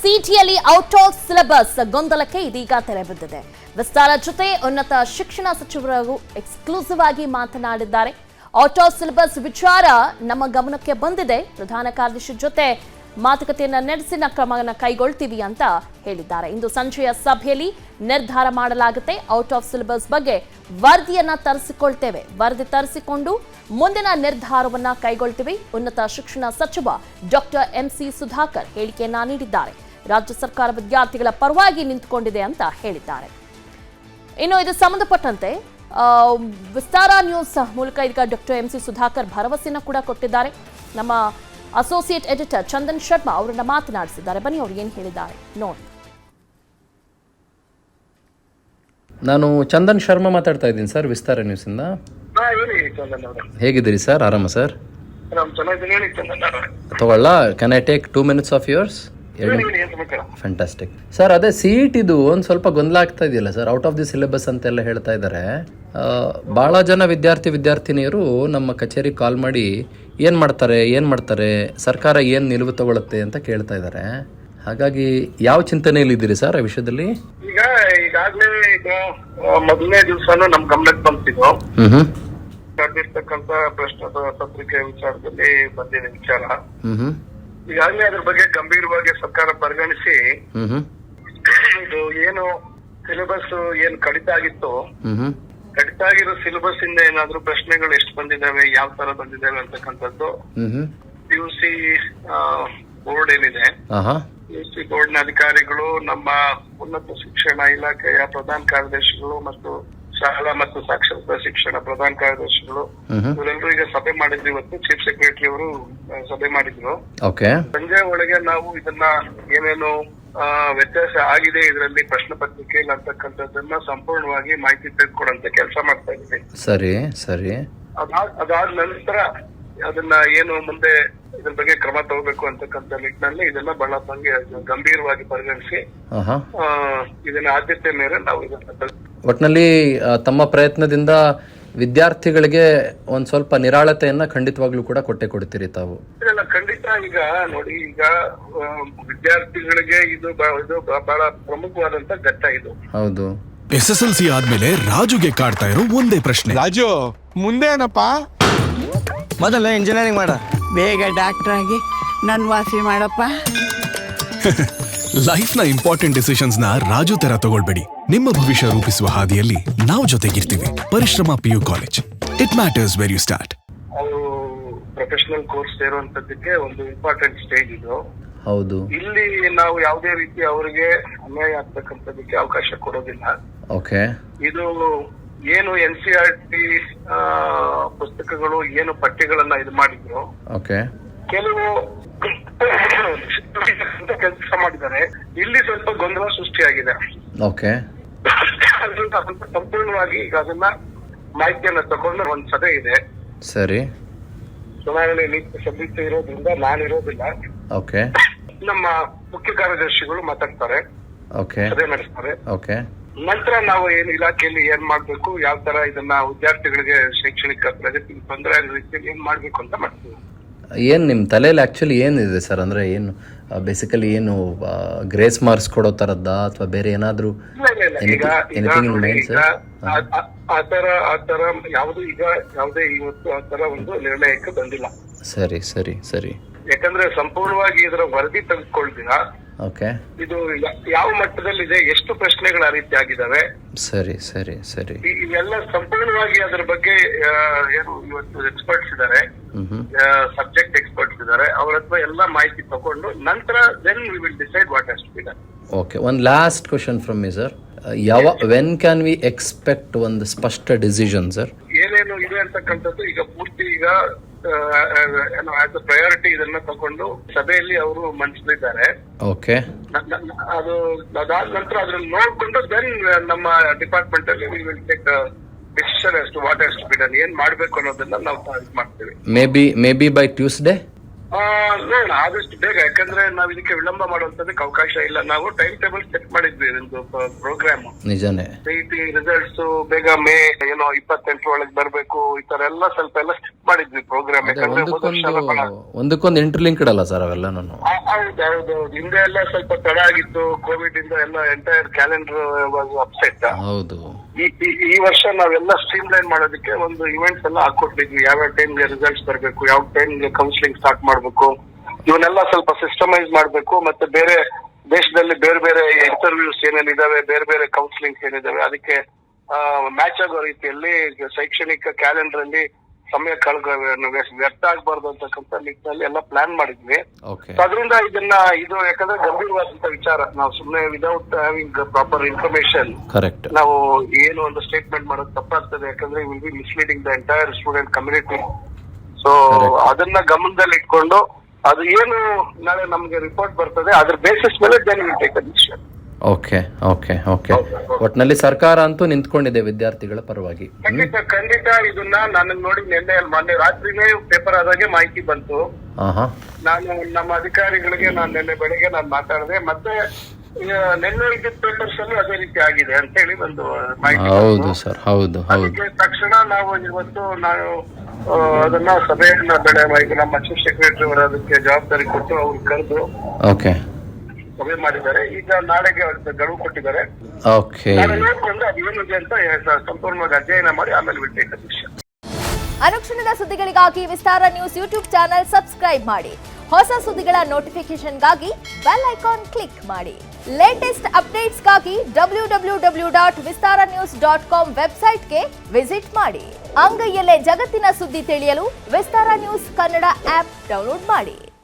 ಸಿಟಿಯಲ್ಲಿ out of syllabus ಗೊಂದಲಕ್ಕೆ ಇದೀಗ ತೆರೆ ಬಿದ್ದಿದೆ. ವಿಸ್ತಾರ ಜೊತೆ ಉನ್ನತ ಶಿಕ್ಷಣ ಸಚಿವರು ಎಕ್ಸ್ಕ್ಲೂಸಿವ್ ಆಗಿ ಮಾತನಾಡಿದ್ದಾರೆ. ಔಟ್ ಆಫ್ ಸಿಲೆಬಸ್ ವಿಚಾರ ನಮ್ಮ ಗಮನಕ್ಕೆ ಬಂದಿದೆ, ಪ್ರಧಾನ ಕಾರ್ಯದರ್ಶಿ ಜೊತೆ ಮಾತುಕತೆಯನ್ನ ನಡೆಸಿ ಕ್ರಮವನ್ನು ಕೈಗೊಳ್ತೀವಿ ಅಂತ ಹೇಳಿದ್ದಾರೆ. ಇಂದು ಸಂಜೆಯ ಸಭೆಯಲ್ಲಿ ನಿರ್ಧಾರ ಮಾಡಲಾಗುತ್ತೆ. ಔಟ್ ಆಫ್ ಸಿಲೆಬಸ್ ಬಗ್ಗೆ ವರದಿಯನ್ನ ತರಿಸಿಕೊಳ್ತೇವೆ, ವರದಿ ತರಿಸಿಕೊಂಡು ಮುಂದಿನ ನಿರ್ಧಾರವನ್ನ ಕೈಗೊಳ್ತೀವಿ. ಉನ್ನತ ಶಿಕ್ಷಣ ಸಚಿವ ಡಾಕ್ಟರ್ ಎಂಸಿ ಸುಧಾಕರ್ ಹೇಳಿಕೆಯನ್ನ ನೀಡಿದ್ದಾರೆ. ರಾಜ್ಯ ಸರ್ಕಾರ ವಿದ್ಯಾರ್ಥಿಗಳ ಪರವಾಗಿ ನಿಂತುಕೊಂಡಿದೆ ಅಂತ ಹೇಳಿದ್ದಾರೆ. ಇನ್ನು ಇದು ಸಂಬಂಧಪಟ್ಟಂತೆ ವಿಸ್ತಾರ ನ್ಯೂಸ್ ಮೂಲಕ ಈಗ ಡಾಕ್ಟರ್ ಎಂಸಿ ಸುಧಾಕರ್ ಭರವಸೆಯನ್ನು ಕೂಡ ಕೊಟ್ಟಿದ್ದಾರೆ. ನಮ್ಮ ಅಸೋಸಿಯೇಟ್ ಎಡಿಟರ್ ಚಂದನ್ ಶರ್ಮಾ ಅವರನ್ನ ಮಾತನಾಡಿಸಿದ್ದಾರೆ. ಬನ್ನಿ ಅವರು ಏನು ಹೇಳಿದ್ದಾರೆ ನೋಡಿ. ನಾನು ಚಂದನ್ ಶರ್ಮಾ ಮಾತಾಡ್ತಾ ಇದ್ದೀನಿ ಸರ್, ವಿಸ್ತಾರ ನ್ಯೂಸ್ ಇಂದ. ಹೇಗಿದ್ದೀರಿ ಸರ್? ಆರಾಮ ಸರ್? ತಗೊಳ್ಳ, can I take 2 minutes of yours? Fantastic sir. ಅದೇ ಸಿಇಟಿದು ಒಂದು ಸ್ವಲ್ಪ ಗೊಂದಲ ಆಗ್ತಾ ಇದೆಯಲ್ಲ sir, out of the syllabus ಅಂತೆಲ್ಲ ಹೇಳ್ತಾ ಇದ್ದಾರೆ. ಭಾಳ ಜನ ವಿದ್ಯಾರ್ಥಿನಿಯರು ನಮ್ಮ ಕಚೇರಿ ಕಾಲ್ ಮಾಡಿ ಏನು ಮಾಡ್ತಾರೆ, ಸರ್ಕಾರ ಏನು ನಿಲುವು ತಗೊಳುತ್ತೆ ಅಂತ ಕೇಳ್ತಾ ಇದ್ದಾರೆ. ಹಾಗಾಗಿ ಯಾವ ಚಿಂತನೆಯಲ್ಲಿದ್ದೀರಿ ಸರ್ ಆ ವಿಷಯದಲ್ಲಿ? ಈಗಾಗಲೇ ಮೊದಲನೇ ದಿವಸನೂ ನಮ್ ಗಮನಕ್ಕೆ ಬಂತಿದ್ದು ನಡೆದಿರ್ತಕ್ಕಂತ ಪ್ರಶ್ನೆ ಪತ್ರಿಕೆ ವಿಚಾರದಲ್ಲಿ ಬಂದಿದೆ ವಿಚಾರ. ಈಗಾಗಲೇ ಅದ್ರ ಬಗ್ಗೆ ಗಂಭೀರವಾಗಿ ಸರ್ಕಾರ ಪರಿಗಣಿಸಿ ಇದು ಏನು ಸಿಲೆಬಸ್ ಏನು ಕಡಿತ ಆಗಿತ್ತು, ಕಡಿತ ಆಗಿರೋ ಸಿಲೆಬಸ್ ಇಂದ ಏನಾದ್ರು ಪ್ರಶ್ನೆಗಳು ಎಷ್ಟು ಬಂದಿದ್ದಾವೆ, ಯಾವ ತರ ಬಂದಿದ್ದಾವೆ ಅಂತಕ್ಕಂಥದ್ದು ಪಿಯುಸಿ ಬೋರ್ಡ್ ಏನಿದೆ, ಪಿಯುಸಿ ಬೋರ್ಡ್ ನ ಅಧಿಕಾರಿಗಳು, ನಮ್ಮ ಉನ್ನತ ಶಿಕ್ಷಣ ಇಲಾಖೆಯ ಪ್ರಧಾನ ಕಾರ್ಯದರ್ಶಿಗಳು ಮತ್ತು ಶಾಲಾ ಮತ್ತು ಸಾಕ್ಷರತಾ ಶಿಕ್ಷಣ ಪ್ರಧಾನ ಕಾರ್ಯದರ್ಶಿಗಳು ಇವರೆಲ್ಲರೂ ಈಗ ಸಭೆ ಮಾಡಿದ್ರು. ಇವತ್ತು ಚೀಫ್ ಸೆಕ್ರೆಟರಿ ಅವರು ಸಭೆ ಮಾಡಿದ್ರು. ಸಂಜೆ ಒಳಗೆ ನಾವು ಇದನ್ನ ಏನೇನು ವ್ಯತ್ಯಾಸ ಆಗಿದೆ ಇದರಲ್ಲಿ ಪ್ರಶ್ನೆ ಪತ್ರಿಕೆಯಲ್ಲಿ ಅಂತಕ್ಕಂಥದ್ದನ್ನ ಸಂಪೂರ್ಣವಾಗಿ ಮಾಹಿತಿ ತೆಗೆದುಕೊಡುವಂತ ಕೆಲಸ ಮಾಡ್ತಾ ಇದ್ದೀವಿ. ಸರಿ ಸರಿ. ಅದಾದ ನಂತರ ಅದನ್ನ ಏನು ಮುಂದೆ ಇದ್ರ ಬಗ್ಗೆ ಕ್ರಮ ತಗೋಬೇಕು ಅಂತಕ್ಕಂಥ ನಿಟ್ಟಿನಲ್ಲಿ ಇದನ್ನ ಬಹಳ ಗಂಭೀರವಾಗಿ ಪರಿಗಣಿಸಿ ಇದನ್ನ ಆದ್ಯತೆ ಮೇಲೆ ನಾವು ಇದನ್ನ ಒಟ್ಟಿನಲ್ಲಿ ತಮ್ಮ ಪ್ರಯತ್ನದಿಂದ ವಿದ್ಯಾರ್ಥಿಗಳಿಗೆ ಒಂದ್ ಸ್ವಲ್ಪ ನಿರಾಳತೆಯನ್ನ ಖಂಡಿತವಾಗ್ಲೂ ಕೂಡ ಕೊಡ್ತೀರಿ ತಾವು? ಇದೆಲ್ಲ ಖಂಡಿತ. ಈಗ ನೋಡಿ, ಈಗ ವಿದ್ಯಾರ್ಥಿಗಳಿಗೆ ಇದು ಬಹಳ ಪ್ರಮುಖವಾದಂತ ಘಟ್ಟ ಇದು. ಹೌದು. SSLC ಆದ್ಮೇಲೆ ರಾಜುಗೆ ಕಾಡ್ತಾ ಇರೋ ಒಂದೇ ಪ್ರಶ್ನೆ, ರಾಜು ಮುಂದೆ ಏನಪ್ಪ? ಮೊದಲು ಇಂಜಿನಿಯರಿಂಗ್ ಮಾಡ, ಬೇಗ ಡಾಕ್ಟರ್ ಆಗಿ ನನ್ ವಾಸಿ ಮಾಡಪ್ಪ. ಲೈಫ್ ನ ಇಂಪಾರ್ಟೆಂಟ್ ಡಿಸಿಷನ್ಸ್ ನ ರಾಜು ತರ ತಗೊಳ್ಬೇಡಿ. ನಿಮ್ಮ ಭವಿಷ್ಯ ರೂಪಿಸುವ ಹಾದಿಯಲ್ಲಿ ನಾವು ಜೊತೆಗಿರ್ತೀವಿ. Parishrama PU college, it matters where you start. ಅವರು ಪ್ರೊಫೆಷನಲ್ ಕೋರ್ಸ್ ಸೇರುವಂತದ್ದಕ್ಕೆ ಒಂದು ಇಂಪಾರ್ಟೆಂಟ್ ಸ್ಟೇಜ್ ಇದು. ಹೌದು. ಇಲ್ಲಿ ನಾವು ಯಾವುದೇ ರೀತಿ ಅವರಿಗೆ ಅನ್ಯಾಯ ಆಗ್ತಕ್ಕಂಥದಕ್ಕೆ ಅವಕಾಶ ಕೊಡೋದಿಲ್ಲ. ಓಕೆ. ಇದು ಏನು NCERT ಪುಸ್ತಕಗಳು ಏನು ಪಠ್ಯಗಳನ್ನ ಇದು ಮಾಡಿದ್ರು, ಕೆಲವು ಕೆಲಸ ಮಾಡಿದ್ದಾರೆ. ಇಲ್ಲಿ ಸ್ವಲ್ಪ ಗೊಂದಲ ಸೃಷ್ಟಿಯಾಗಿದೆ. ಸಂಪೂರ್ಣವಾಗಿ ಈಗ ಅದನ್ನ ಮಾಹಿತಿಯನ್ನ ತಗೊಂಡು ಒಂದ್ ಸಭೆ ಇದೆ. ಸರಿ. ಚುನಾವಣೆ ನೀತಿ ಸಂಹಿತೆ ಇರೋದ್ರಿಂದ ನಾನಿರೋದಿಲ್ಲ. ನಮ್ಮ ಮುಖ್ಯ ಕಾರ್ಯದರ್ಶಿಗಳು ಮಾತಾಡ್ತಾರೆ, ಸಭೆ ನಡೆಸ್ತಾರೆ. ನಂತರ ನಾವು ಏನು ಇಲಾಖೆಯಲ್ಲಿ ಏನ್ ಮಾಡ್ಬೇಕು, ಯಾವ ತರ ಇದನ್ನ ವಿದ್ಯಾರ್ಥಿಗಳಿಗೆ ಶೈಕ್ಷಣಿಕ ಪ್ರಗತಿಗೆ ತೊಂದರೆ ಆಗೋ ರೀತಿಯಲ್ಲಿ ಏನ್ ಮಾಡ್ಬೇಕು ಅಂತ ಮಾಡ್ತೀವಿ. ಏನ್ ನಿಮ್ ತಲೆಯಲ್ಲಿ ಆಕ್ಚುಲಿ ಏನಿದೆ ಸರ್? ಅಂದ್ರೆ ಏನು ಬೇಸಿಕಲಿ ಏನು ಗ್ರೇಸ್ ಮಾರ್ಕ್ಸ್ ಕೊಡೋ ತರದ್ದ ಅಥವಾ ಬೇರೆ ಏನಾದ್ರು? ಆತರ ಯಾವುದು ಈಗ ಯಾವುದೇ ಇವತ್ತು ಆತರ ಒಂದು ನಿರ್ಣಯಕ್ಕೆ ಬಂದಿಲ್ಲ. ಸರಿ ಸರಿ ಸರಿ. ಯಾಕಂದ್ರೆ ಸಂಪೂರ್ಣವಾಗಿ ಇದರ ವರದಿ ತೆಗೆದುಕೊಳ್ತೀರಾ, ಇದು ಯಾವ ಮಟ್ಟದಲ್ಲಿದೆ, ಎಷ್ಟು ಪ್ರಶ್ನೆಗಳು ಆ ರೀತಿ ಆಗಿದಾವೆ, ಸರಿ ಸರಿ ಸರಿ, ಇವೆಲ್ಲ ಸಂಪೂರ್ಣವಾಗಿ ಅದರ ಬಗ್ಗೆ ಏನು ಇವತ್ತು ಎಕ್ಸ್ಪರ್ಟ್ಸ್ ಇದ್ದಾರೆ, ಸಬ್ಜೆಕ್ಟ್ ಎಕ್ಸ್ಪರ್ಟ್ಸ್ ಇದ್ದಾರೆ, ಅವ್ರ ಹತ್ರ ಎಲ್ಲ ಮಾಹಿತಿ ತಗೊಂಡು ನಂತರ then we will decide what has to be done. Okay, one last question from me sir. When can we expect ಒಂದು ಸ್ಪಷ್ಟ ಡಿಸಿಷನ್ ಸರ್? ಏನೇನು ಇದೆ ಅಂತಕ್ಕಂಥದ್ದು ಈಗ ಪೂರ್ತಿ ಈಗ ಆಸ್ ಅ ಪ್ರಯಾರಿಟಿ ಇದನ್ನ ತಗೊಂಡು ಸಭೆಯಲ್ಲಿ ಅವರು ಮಂಡಿಸಲಿದ್ದಾರೆ. ಅದು ಅದಾದ ನಂತರ ಅದನ್ನ ನೋಡ್ಕೊಂಡು ದೆನ್ ನಮ್ಮ ಡಿಪಾರ್ಟ್ಮೆಂಟ್ ಅಲ್ಲಿ we will take decision as to what has to be done, ಏನ್ ಮಾಡ್ಬೇಕು ಅನ್ನೋದನ್ನ ನಾವು ಮಾಡ್ತೀವಿ. ಮೇ ಬಿ ಬೈ ಟ್ಯೂಸ್ಡೇ ನೋಡೋಣ ಆದಷ್ಟು ಬೇಗ, ಯಾಕಂದ್ರೆ ನಾವ್ ಇದಕ್ಕೆ ವಿಳಂಬ ಮಾಡುವಂತದಕ್ಕೆ ಅವಕಾಶ ಇಲ್ಲ. ನಾವು ಟೈಮ್ ಟೇಬಲ್ ಸೆಟ್ ಮಾಡಿದ್ವಿ ಒಂದು ಪ್ರೋಗ್ರಾಮ್. ನಿಜಾನೇ. ಸಿಇಟಿ ರಿಸಲ್ಟ್ಸ್ ಬೇಗ ಮೇ 28 ಒಳಗೆ ಬರ್ಬೇಕು, ಈ ತರ ಎಲ್ಲ ಸ್ವಲ್ಪ ಎಲ್ಲ ಸೆಟ್ ಮಾಡಿದ್ವಿ ಪ್ರೋಗ್ರಾಮ್. ಯಾಕಂದ್ರೆ ಒಂದಕ್ಕೊಂದು ಇಂಟರ್ಲಿಂಕ್ಡ್ ಅಲ್ಲ ಸರ್ ಅವೆಲ್ಲ. ನಾನು ಹೌದೌದು, ಹಿಂದೆ ಎಲ್ಲ ಸ್ವಲ್ಪ ತಡ ಆಗಿತ್ತು, ಕೋವಿಡ್ ಇಂದ ಎಲ್ಲ ಎಂಟೈರ್ ಕ್ಯಾಲೆಂಡರ್ ಅಪ್ಸೆಟ್. ಹೌದು. ಈ ವರ್ಷ ನಾವೆಲ್ಲ ಸ್ಟ್ರೀಮ್ ಲೈನ್ ಮಾಡೋದಕ್ಕೆ ಒಂದು ಇವೆಂಟ್ಸ್ ಎಲ್ಲ ಹಾಕೊಟ್ಟಿದ್ವಿ. ಯಾವ ಟೈಮ್ಗೆ ರಿಸಲ್ಟ್ಸ್ ಬರ್ಬೇಕು, ಯಾವ ಟೈಮ್ಗೆ ಕೌನ್ಸಿಲಿಂಗ್ ಸ್ಟಾರ್ಟ್ ಮಾಡ್ಬೇಕು, ಇವನ್ನೆಲ್ಲ ಸ್ವಲ್ಪ ಸಿಸ್ಟಮೈಸ್ ಮಾಡ್ಬೇಕು. ಮತ್ತೆ ಬೇರೆ ದೇಶದಲ್ಲಿ ಬೇರೆ ಬೇರೆ ಇಂಟರ್ವ್ಯೂಸ್ ಏನೇನಿದಾವೆ, ಬೇರೆ ಬೇರೆ ಕೌನ್ಸಿಲಿಂಗ್ಸ್ ಏನಿದಾವೆ, ಅದಕ್ಕೆ ಮ್ಯಾಚ್ ಆಗೋ ರೀತಿಯಲ್ಲಿ ಶೈಕ್ಷಣಿಕ ಕ್ಯಾಲೆಂಡರ್ ಅಲ್ಲಿ ಸಮಯ ವ್ಯರ್ಥ ಆಗ್ಬಾರ್ದು ಅಂತಕ್ಕಂಥ ನಿಟ್ಟಿನಲ್ಲಿ ಎಲ್ಲ ಪ್ಲಾನ್ ಮಾಡಿದ್ವಿ. ಅದರಿಂದ ಇದು ಯಾಕಂದ್ರೆ ಗಂಭೀರವಾದಂತ ವಿಚಾರ. ನಾವು ಸುಮ್ಮನೆ ವಿದೌಟ್ ಹ್ಯಾವಿಂಗ್ ಪ್ರಾಪರ್ ಇನ್ಫಾರ್ಮೇಶನ್ ನಾವು ಏನು ಒಂದು ಸ್ಟೇಟ್ಮೆಂಟ್ ಮಾಡೋದು ತಪ್ಪಾಗ್ತದೆ. ಯಾಕಂದ್ರೆ will be misleading the entire student community. So ಅದನ್ನ ಗಮನದಲ್ಲಿ ಇಟ್ಕೊಂಡು ಅದು ಏನು ನಾಳೆ ನಮ್ಗೆ ರಿಪೋರ್ಟ್ ಬರ್ತದೆ ಅದ್ರ ಬೇಸಿಸ್ ಮೇಲೆ then will take a decision. Okay okay okay. ಒಟ್ನಲ್ಲಿ ಸರ್ಕಾರ ಅಂತೂ ನಿಂತ್ಕೊಂಡಿದೆ ವಿದ್ಯಾರ್ಥಿಗಳ ಪರವಾಗಿ. ಖಂಡಿತ ಇದನ್ನ ನಾನು ನೋಡಿ ಮೊನ್ನೆ ರಾತ್ರಿನೇ ಪೇಪರ್ ಆದಾಗೆ ಮಾಹಿತಿ ಬಂತು. ನಾನು ನಮ್ಮ ಅಧಿಕಾರಿಗಳಿಗೆ ನಿನ್ನೆ ಬೆಳಿಗ್ಗೆ ನಾನು ಮಾತಾಡಿದೆ. ಮತ್ತೆ ನಿನ್ನೆ ಇದ್ದ ಪೇಪರ್ಸ್ ಅಲ್ಲೂ ಅದೇ ರೀತಿ ಆಗಿದೆ ಅಂತ ಹೇಳಿ ಒಂದು ಮಾಹಿತಿ. ಹೌದು ಸರ್, ಹೌದು ಹೌದು. ತಕ್ಷಣ ನಾವು ಇವತ್ತು ಅದನ್ನ ಸಭೆಯನ್ನ ನಮ್ಮ ಚೀಫ್ ಸೆಕ್ರೆಟರಿ ಅವರು ಅದಕ್ಕೆ ಜವಾಬ್ದಾರಿ ಕೊಟ್ಟು ಅವ್ರು ಕರೆದು ಸಭೆ ಮಾಡಿದ್ದಾರೆ. ಈಗ ನಾಳೆಗೆ ಗಡುವು ಕೊಟ್ಟಿದ್ದಾರೆ. ನೋಡ್ಕೊಂಡು ಅದೇನಿದೆ ಅಂತ ಸಂಪೂರ್ಣವಾಗಿ ಅಧ್ಯಯನ ಮಾಡಿ ಆಮೇಲೆ ವಿಲ್ ಅನುಕ್ಷಣದ ಸುದ್ದಿಗಳಿಗಾಗಿ ವಿಸ್ತಾರ ನ್ಯೂಸ್ ಯೂಟ್ಯೂಬ್ ಚಾನೆಲ್ ಸಬ್ಸ್ಕ್ರೈಬ್ ಮಾಡಿ. ಹೊಸ ಸುದ್ದಿಗಳ ನೋಟಿಫಿಕೇಶನ್ಗಾಗಿ ಬೆಲ್ ಐಕಾನ್ ಕ್ಲಿಕ್ ಮಾಡಿ. ಲೇಟೆಸ್ಟ್ ಅಪ್ಡೇಟ್ಸ್ಗಾಗಿ www.vistaranews.com ವೆಬ್ಸೈಟ್ಗೆ ವಿಸಿಟ್ ಮಾಡಿ. ಅಂಗೈಯಲ್ಲೇ ಜಗತ್ತಿನ ಸುದ್ದಿ ತಿಳಿಯಲು ವಿಸ್ತಾರ ನ್ಯೂಸ್ ಕನ್ನಡ ಆಪ್ ಡೌನ್ಲೋಡ್ ಮಾಡಿ.